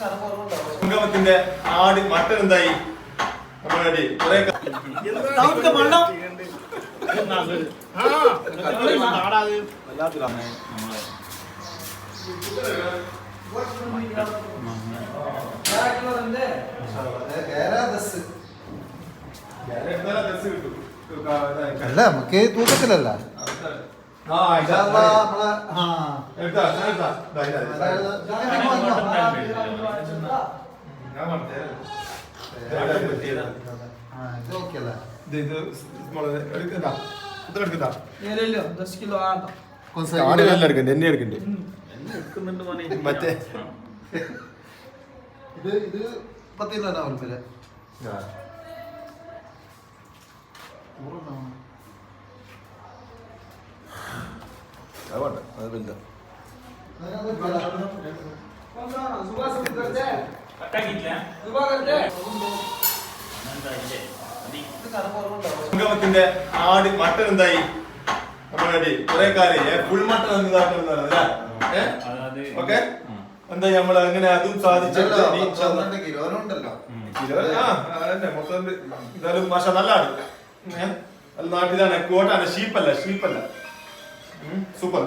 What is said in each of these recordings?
സംഗമത്തിന്റെ ആട് മട്ടൻ എന്തായി നമ്മളടി കുറെ അല്ല നമുക്ക് തൂക്കത്തിലല്ല മറ്റേ ഇത് 10 രൂപ അത് വലുതാ സംഗമത്തിന്റെ ആട് മട്ടൻ എന്തായി നമ്മളടി കുറെ കാലം ഫുൾ മട്ടൻ ഓക്കെ എന്തായി നമ്മൾ അങ്ങനെ അതും സാധിച്ചല്ലോ മൊത്തം എന്തായാലും മാഷ നല്ല ആട് അത് നാട്ടിലാണ് കോട്ടാണ് ഷീപ്പല്ല സൂപ്പർ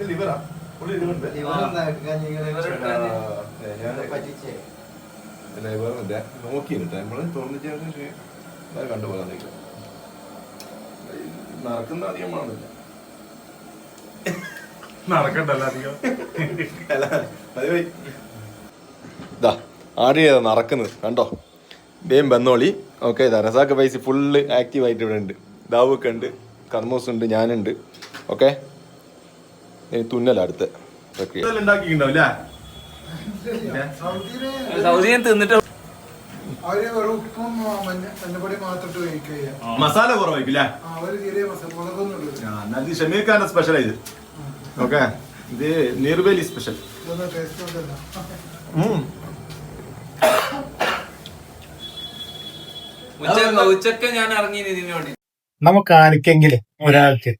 ലിവറാ നോക്കിയിട്ട് നമ്മള് തോന്നിച്ച കണ്ടുപോലെ നടക്കുന്ന അധികമാണില്ല നടക്കണ്ടല്ല അധികം ആട് ചെയ്താ നടക്കുന്നത് കണ്ടോ ബേം ബന്നോളി ഓക്കെ റസാക്ക് പൈസ ഫുള്ള് ആക്റ്റീവായിട്ട് ഇവിടെ ഉണ്ട് ദാവൊക്കെ ഉണ്ട് കർമ്മോസ് ഉണ്ട് ഞാനുണ്ട് ഓക്കെ തുന്നല അടുത്ത ഉണ്ടാക്കിണ്ടാവില്ല മസാല കുറവായിരിക്കില്ല ഷമീർ ഖാന്റെ സ്പെഷ്യൽ ഇത് ഓക്കെ ഇത് നീർവേലി സ്പെഷ്യൽ ഉച്ചക്ക് ഞാൻ ഇറങ്ങി ഇതിനോട് നമുക്ക് ആർക്കെങ്കിലും ഒരാൾക്ക്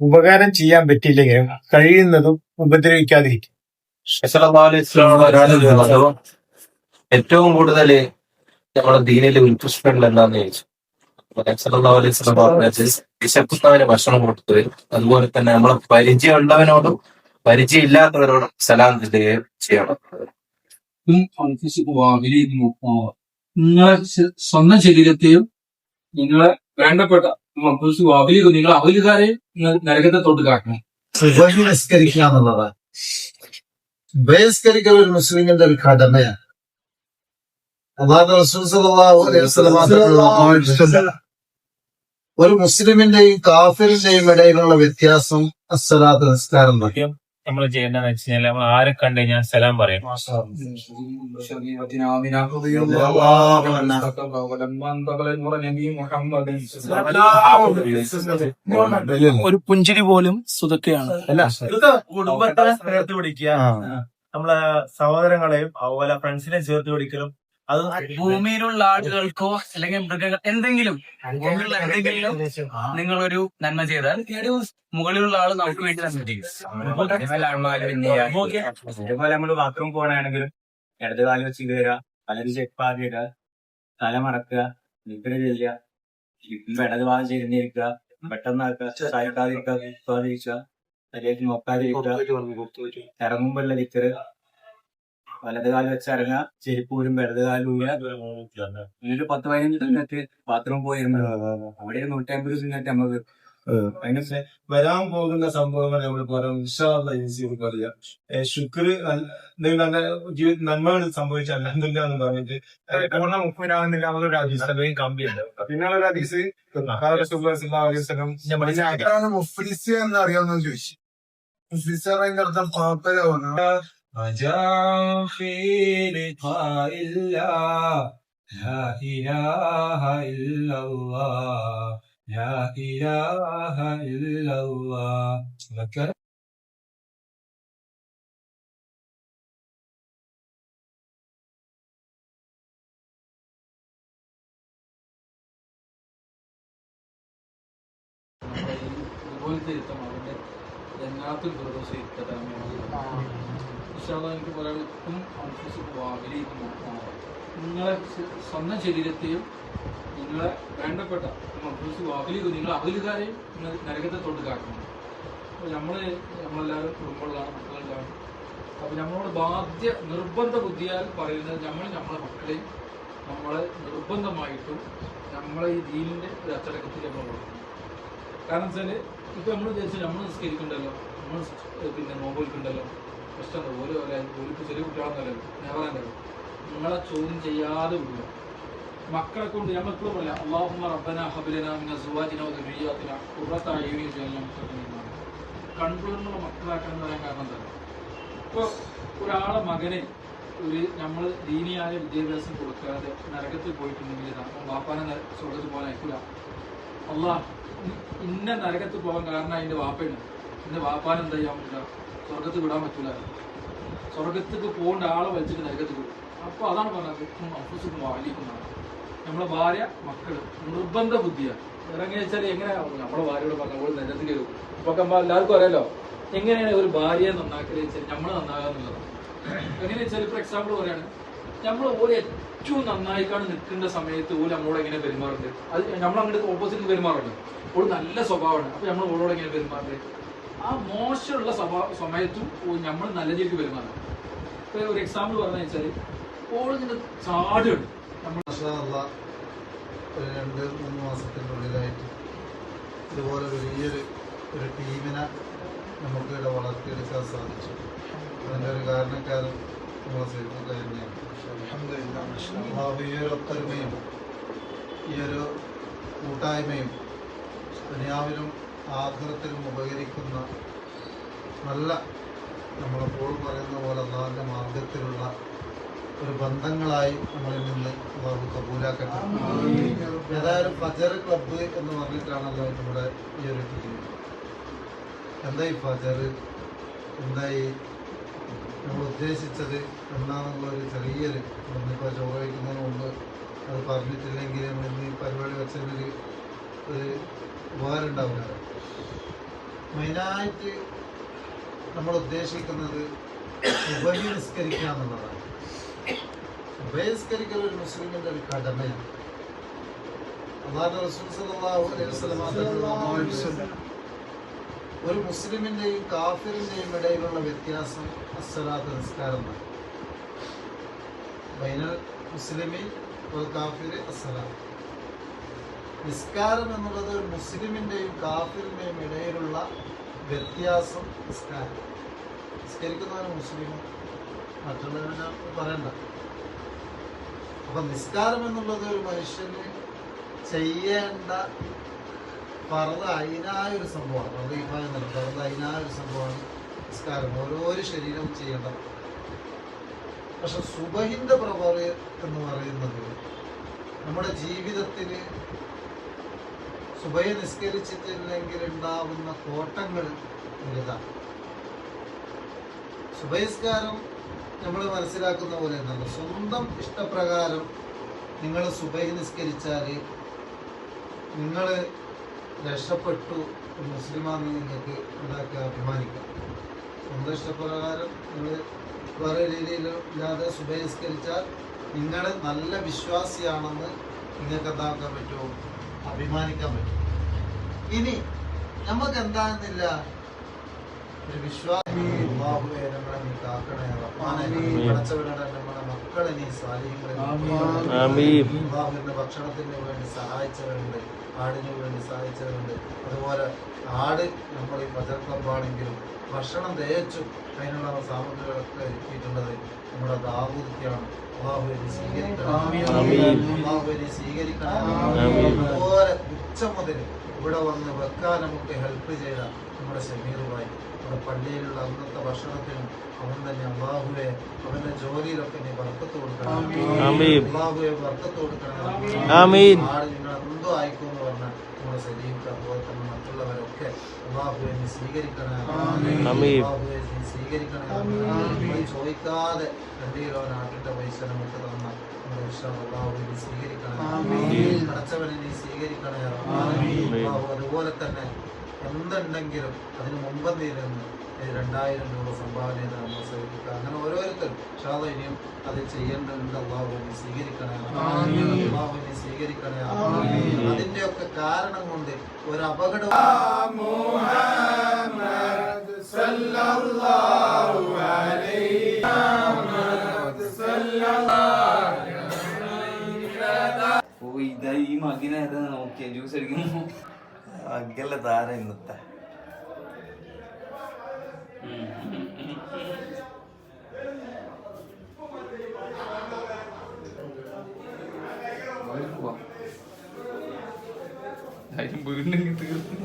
ഉപകാരം ചെയ്യാൻ പറ്റിയില്ലെങ്കിൽ കഴിയുന്നതും ഉപദ്രവിക്കാതിരിക്കും. ഏറ്റവും കൂടുതൽ നമ്മുടെ ദീനില് ഉത്കൃഷ്ടങ്ങൾ എന്താന്ന് ചോദിച്ചു വിശക്കുന്നവന് ഭക്ഷണം കൊടുത്ത് അതുപോലെ തന്നെ നമ്മളെ പരിചയമുള്ളവനോടും പരിചയമില്ലാത്തവരോടും സലാം ചെയ്യണം. നിങ്ങളെ സ്വന്തം ശരീരത്തെയും നിങ്ങളെ വേണ്ടപ്പെട്ട നിങ്ങൾ അവലുകാരെ നരകത്തെ തൊട്ട് കാക്കണം. ബഹിഷ്കരിക്കുക എന്നുള്ളതാണ്. ബഹിഷ്കരിക്കൽ ഒരു മുസ്ലിമിന്റെ ഒരു കടമയാണ്. അതായത് റസൂൽ സല്ലല്ലാഹു അലൈഹി വസല്ലം ഒരു മുസ്ലിമിന്റെയും കാഫിറിന്റെയും ഇടയിലുള്ള വ്യത്യാസം അസ്സലാത്ത് നിസ്കാരം നോക്കിയാൽ നമ്മൾ ചെയ്യേണ്ടതെന്ന് വെച്ച് കഴിഞ്ഞാൽ നമ്മൾ ആരെ കണ്ടു കഴിഞ്ഞാൽ സലാം പറയും. ഒരു പുഞ്ചിരി പോലും സുതക്കെയാണ്. കുടുംബത്തെ ചേർത്ത് പിടിക്കുക, നമ്മളെ സഹോദരങ്ങളെയും അതുപോലെ ഫ്രണ്ട്സിനെ ചേർത്ത് പിടിക്കലും, അത് ഭൂമിയിലുള്ള ആളുകൾക്കോ അല്ലെങ്കിൽ മൃഗങ്ങൾ എന്തെങ്കിലും നിങ്ങളൊരു നന്മ ചെയ്താൽ മുകളിലുള്ള ആള് നമുക്ക് വേണ്ടി അതുപോലെ നമ്മള് ബാത്റൂം പോകണമെങ്കിലും ഇടത് കാലം വെച്ച് കയറുക, പലരും ചെപ്പാക്കി ഇടുക, തല മറക്കുക, നിദ്ര ചെയ്യുക, ഇടത് ഭാഗം ചേരുന്നിരിക്കുക, പെട്ടെന്നാക്കുക, സഹായിക്കാതിരിക്കുക, ശരീരത്തിൽ നോക്കാതിരിക്കുക, ഇറങ്ങുമ്പോഴുള്ള ദിക്കറ്, വലത് കാലം വെച്ച് ഇറങ്ങുക, ചെരുപ്പ് ഊരും ഇടത് കാലം ഊരുക. ഒരു 10-15 മിനിറ്റ് ബാത്റൂം പോയിരുന്നു അവിടെ 150 മിനിറ്റ് നമുക്ക് വരാൻ പോകുന്ന സംഭവങ്ങൾ നമ്മൾ പറയാം. ശുക്ര് നന്മകൾ സംഭവിച്ച അൽഹംദുലില്ലാ എന്ന് പറഞ്ഞിട്ട് പൂർണ്ണ മുപ്പനാകുന്നില്ല നമ്മളൊരു ഹദീസ് കമ്പിയുണ്ട്. പിന്നെയുള്ള ഒരു ഹദീസ് മുഫ്ലിസ് എന്ന് അറിയാമെന്ന് ചോദിച്ചു. മുഫ്ലിസ് അതിന്റെ അർത്ഥം പാപ്പരാവുന്ന في لقاء الله لا إله إلا الله لا إله إلا الله അതുപോലത്തെ ഇരുത്തം അവൻ്റെ ജന്നാത്തുൽ ഫിർദൗസ് ഇരുത്തതാമെന്ന് എനിക്ക് പറയാനും ആഗ്രഹിക്കുന്നു. നിങ്ങളെ സ്വന്തം ശരീരത്തെയും നിങ്ങളെ വേണ്ടപ്പെട്ട വാക്കിലേക്ക് നിങ്ങൾ അകലുകാരെയും നിങ്ങൾ നരകത്തെ തൊട്ട് കാക്കണം. അപ്പോൾ നമ്മളെല്ലാവരും കുടുംബങ്ങളാണ്, മക്കളുകളാണ്. അപ്പോൾ നമ്മളോട് നിർബന്ധ ബുദ്ധിയാൽ പറയുന്നത് നമ്മളെ മക്കളെയും നമ്മളെ നിർബന്ധമായിട്ടും നമ്മളെ ഈ ദീനിൻ്റെ ഒരു അച്ചടക്കത്തിൽ നമ്മൾ വളർത്തണം. കാരണം വെച്ചാൽ ഇപ്പോൾ നമ്മൾ വിചാരിച്ചാൽ നമ്മൾ നിസ്കരിക്കണ്ടല്ലോ, നമ്മൾ പിന്നെ നോമ്പൊലിക്കുണ്ടല്ലോ, പ്രശ്നം ഓരോ ചെറിയ കുട്ടികളൊന്നുമല്ലല്ലോ, ഞാൻ പറയാനല്ലോ. നിങ്ങളെ ചോദ്യം ചെയ്യാതെ വിടുക. മക്കളെ കൊണ്ട് ഞാൻ എപ്പോഴും പറയാം, അല്ലാഹുമ്മ റബ്ബനാ ഹബ് ലനാ മിൻ അസ്വാജിനാ വ ദുർരിയ്യാതിനാ ഖുർറത അയ്യുനി വജഅൽനാ മുത്തഖീൻ. കൺട്രോളിനുള്ള മക്കളാക്കണം എന്ന് പറയാൻ കാരണം എന്താണ്? ഇപ്പോൾ ഒരാളെ മകന് നമ്മൾ ദീനിയായ വിദ്യാഭ്യാസം കൊടുക്കാതെ നരകത്തിൽ പോയിട്ടുണ്ടെങ്കിൽ വാപ്പാനെ സ്വർഗത്തിൽ പോകാൻ അയക്കില്ല. അള്ളാഹ് ഇന്ന നരകത്തിൽ പോകാൻ കാരണം അതിൻ്റെ വാപ്പയാണ്. എൻ്റെ വാപ്പാനെ എന്താ ചെയ്യാൻ പറ്റില്ല, സ്വർഗത്തിൽ വിടാൻ പറ്റില്ല. സ്വർഗത്തേക്ക് പോകേണ്ട ആളെ വലിച്ചിട്ട് നരകത്തിൽ വിടും. അപ്പോൾ അതാണ് പറഞ്ഞത് അഫ്സുക്കും വാലിക്കുന്നതാണ്. നമ്മളെ ഭാര്യ മക്കള് നിർബന്ധ ബുദ്ധിയാണ്. ഇറങ്ങി വെച്ചാൽ എങ്ങനെയാണ് നമ്മളെ ഭാര്യയോട് പറഞ്ഞ ഓൾ നരകത്തിൽ വരും. ഇപ്പൊ എല്ലാവർക്കും അറിയാലോ എങ്ങനെയാണ് ഒരു ഭാര്യയെ നന്നാക്കല് വെച്ചാൽ നമ്മൾ നന്നാകാന്നുള്ളതാണ്. എങ്ങനെ വെച്ചാൽ ഇപ്പോൾ എക്സാമ്പിൾ പറയാണ്, നമ്മൾ ഓരോ ഏറ്റവും നന്നായിക്കാണ് നിൽക്കേണ്ട സമയത്ത് ഓരോ നമ്മളോട് എങ്ങനെ പെരുമാറുന്നത്, അത് നമ്മൾ അങ്ങോട്ട് ഓപ്പോസിറ്റ് പെരുമാറുന്നുണ്ട്. ഓൾ നല്ല സ്വഭാവമാണ്, അപ്പൊ നമ്മൾ ഓളോട് എങ്ങനെ പെരുമാറുന്നത്. ആ മോശമുള്ള സമയത്തും നമ്മൾ നല്ല രീതിക്ക് പെരുമാറണം. ഇപ്പൊ ഒരു എക്സാമ്പിൾ പറഞ്ഞു വെച്ചാൽ ഓളിങ്ങനെ ചാടുകയാണ്. നമ്മൾ 2-3 മാസത്തിനുള്ളിലായിട്ട് ഇതുപോലെ വലിയൊരു ടീമിനെ നമുക്കിവിടെ വളർത്തിയെടുക്കാൻ സാധിച്ചു. അതിൻ്റെ ഒരു കാരണക്കാരൻ നമ്മളെ സൈഫുക്ക തന്നെയാണ്. ഈ ഒരു ഒത്തൊരുമയും ഈ ഒരു കൂട്ടായ്മയും ദുനിയാവിലും ആഖിറത്തിലും ഉപകരിക്കുന്ന നല്ല നമ്മളെപ്പോൾ പറയുന്ന പോലെ അല്ലാഹുവിൻ്റെ മാർഗത്തിലുള്ള ഒരു ബന്ധങ്ങളായി നമ്മളിൽ നിന്ന് അല്ലാഹു കബൂലാക്കട്ടെ. ഏതായാലും ഫജർ ക്ലബ്ബ് എന്ന് പറഞ്ഞിട്ടാണല്ലോ നമ്മുടെ ഈ ഒരു ടീം. എന്താ ഈ ഫജർ, എന്താ ഈ നമ്മൾ ഉദ്ദേശിച്ചത് എന്നാണെന്നുള്ള ഒരു ചെറിയൊരു ഇന്നിപ്പോൾ ചോറ് കഴിക്കുന്നതിന് മുമ്പ് അത് പറഞ്ഞിട്ടില്ലെങ്കിൽ നമ്മൾ ഇന്ന് ഈ പരിപാടി വെച്ചതിനൊരു ഉപകാരം ഉണ്ടാവില്ല. മെയിനായിട്ട് നമ്മൾ ഉദ്ദേശിക്കുന്നത് സുബഹി നിസ്കരിക്കുക എന്നുള്ളതാണ്. സുബഹി നിസ്കരിക്കൽ ഒരു മുസ്ലിമിൻ്റെ ഒരു കടമയാണ്. അല്ലാഹുവിന്റെ റസൂൽ സ്വല്ലല്ലാഹു അലൈഹി വസല്ലം ഒരു മുസ്ലിമിൻ്റെയും കാഫിറിൻ്റെയും ഇടയിലുള്ള വ്യത്യാസം അസ്സലാത്ത് നിസ്കാരമാണ്. ബൈനൽ മുസ്ലിമി വൽ കാഫിറി അസ്സലാത്ത്. നിസ്കാരം എന്നുള്ളത് ഒരു മുസ്ലിമിൻ്റെയും കാഫിറിൻ്റെയും ഇടയിലുള്ള വ്യത്യാസം നിസ്കാരം. നിസ്കരിക്കുന്നവന് മുസ്ലിമും മറ്റുള്ളവനെ പറയണ്ട. അപ്പം നിസ്കാരം എന്നുള്ളത് ഒരു മനുഷ്യന് ചെയ്യേണ്ട ഫർദ് അയിനായ ഒരു സംഭവമാണ്. ഫർദ് അയിനായ ഒരു സംഭവമാണ് നിസ്കാരം. ഓരോ ശരീരവും ചെയ്യേണ്ടത്. പക്ഷെ സുബഹിന്റെ പ്രവർ എന്ന് പറയുന്നത് നമ്മുടെ ജീവിതത്തിൽ സുബഹി നിസ്കരിച്ചിട്ടില്ലെങ്കിൽ ഉണ്ടാവുന്ന കോട്ടങ്ങൾ വലുതാണ്. സുബഹിസ്കാരം നമ്മൾ മനസ്സിലാക്കുന്ന പോലെ എന്നല്ല, സ്വന്തം ഇഷ്ടപ്രകാരം നിങ്ങൾ സുബഹി നിസ്കരിച്ചാൽ നിങ്ങൾ രക്ഷപ്പെട്ടു, മുസ്ലിമാണെന്ന് നിങ്ങൾക്ക് ഉണ്ടാക്കി അഭിമാനിക്കാം. സ്വന്തം ഇഷ്ടപ്രകാരം നിങ്ങൾ വേറെ രീതിയിലില്ലാതെ സുബഹി നിസ്കരിച്ചാൽ നിങ്ങൾ നല്ല വിശ്വാസിയാണെന്ന് നിങ്ങൾക്ക് എന്താക്കാൻ പറ്റുമോ, അഭിമാനിക്കാൻ പറ്റും. ഇനി നമുക്ക് എന്താണെന്നില്ല ഒരു വിശ്വാസി നമ്മളെ നീ കാക്കണേ റഹ്മാനെ, പടച്ചവനോട് നമ്മുടെ മക്കളെ നീ സാലിഹ്യങ്ങളെ ഭക്ഷണത്തിന് വേണ്ടി സഹായിച്ചവരുണ്ട്, ആടിന് വേണ്ടി സഹായിച്ചവരുണ്ട്. അതുപോലെ ആട് നമ്മൾ ഈ ഫജർ ക്ലബ്ബാണെങ്കിലും ഭക്ഷണം തേച്ചും അതിനുള്ള സാമഗ്രികളൊക്കെ ഒരുക്കിയിട്ടുള്ളത് നമ്മുടെ ദാവൂദിക്കാണ്. അല്ലാഹുവേ നീ സ്വീകരിക്കണം. അതുപോലെ ഉച്ച മുതൽ ഇവിടെ വന്ന് വെക്കാൻ നമുക്ക് ഹെൽപ്പ് ചെയ്ത നമ്മുടെ ഷമീറുമായി നമ്മുടെ പള്ളിയിലുള്ള അന്നത്തെ ഭക്ഷണത്തിനും അവൻ തന്നെ അല്ലാഹുവേ അവന്റെ ജോലിയിലൊക്കെ നീ ബർക്കത്ത് കൊടുക്കണം. അല്ലാഹുവേ ബർക്കത്ത് കൊടുക്കണം. ആട് നിങ്ങൾ എന്തോ ആയിക്കോന്ന് പറഞ്ഞാൽ നമ്മുടെ സലീംക്ക് അതുപോലെ തന്നെ മറ്റുള്ളവരൊക്കെ അല്ലാഹുവേ നീ സ്വീകരിക്കണം. അല്ലാഹുവേ നീ സ്വീകരിക്കണം. ചോദിക്കാതെ 2 കിലോ നാട്ടിന്റെ പൈസ നമുക്ക് തന്ന അല്ലാഹുവേ നീ സ്വീകരിക്കണം. അടച്ചവനെ നീ സ്വീകരിക്കണേ. അതുപോലെ തന്നെ എന്തുണ്ടെങ്കിലും അതിന് മുമ്പന്തിരുന്ന് 2000 രൂപ സംഭാവന ചെയ്ത് നമ്മൾ സേവിക്കുക. അങ്ങനെ ഓരോരുത്തരും ഷാദ ഇനിയും അത് ചെയ്യേണ്ടതുണ്ട്. അള്ളാഹുവിനെ സ്വീകരിക്കണേ, അള്ളാഹുവിനെ സ്വീകരിക്കണേ. അതിന്റെയൊക്കെ കാരണം കൊണ്ട് ഒരു അപകടം ഓ ഇതാ ഈ മകിനെ നോക്കിയ ജ്യൂസ് അടിക്കുന്നു. അകല താര ഇന്നത്തെ വീണ്ടെങ്കിൽ തീർന്നു.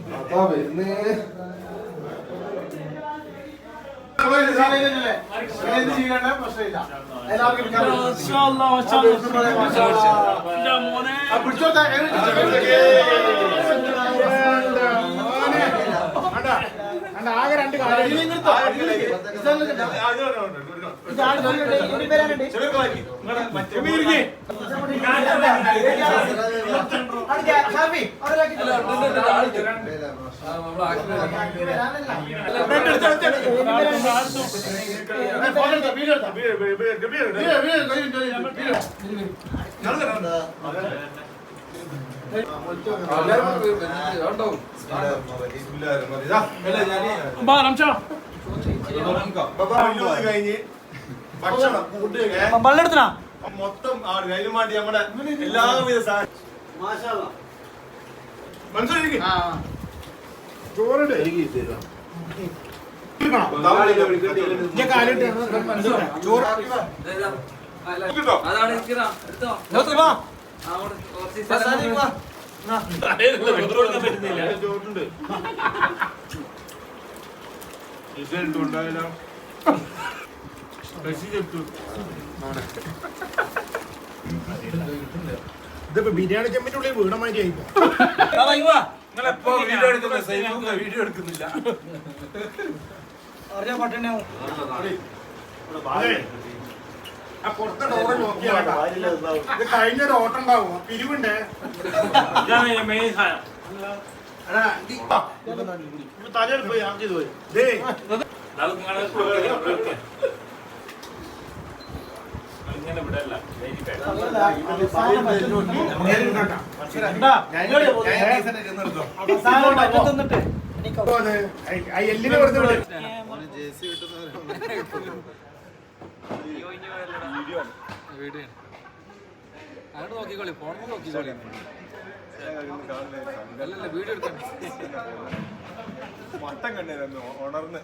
ആകെ 2 കാര്യം കഴിഞ്ഞ് ഭക്ഷണം വെള്ളെടുത്തണ മൊത്തം അതിനു വേണ്ടി നമ്മുടെ എല്ലാവിധ മനസ്സിലാക്കി ചോറുണ്ട് അതാണ് എടുത്തോ ചോറുണ്ട് ഉണ്ടായാലോ ഇതിപ്പോ ബിരിയാണി ചെമ്പിന്റെ ഉള്ളിൽ വീണ മാതിരി ആയിപ്പോ. വീഡിയോ എടുക്കുന്നില്ല. ആ പുറത്തെ ഡോറ് നോക്കിയാ ഇത് കഴിഞ്ഞൊരു ഓട്ടം ഉണ്ടാവും, പിരിവുണ്ടേ. തലയെടുപ്പ് ഞാൻ ചെയ്തു പോയി. എല്ലിനെ കൊടുത്ത് ജേഴ്സി അങ്ങോട്ട് നോക്കിക്കോളി, ഫോൺ നോക്കിക്കോളി. അല്ലല്ല വീഡിയോ എടുക്കാൻ മട്ടം കണ്ടു ഉണർന്ന്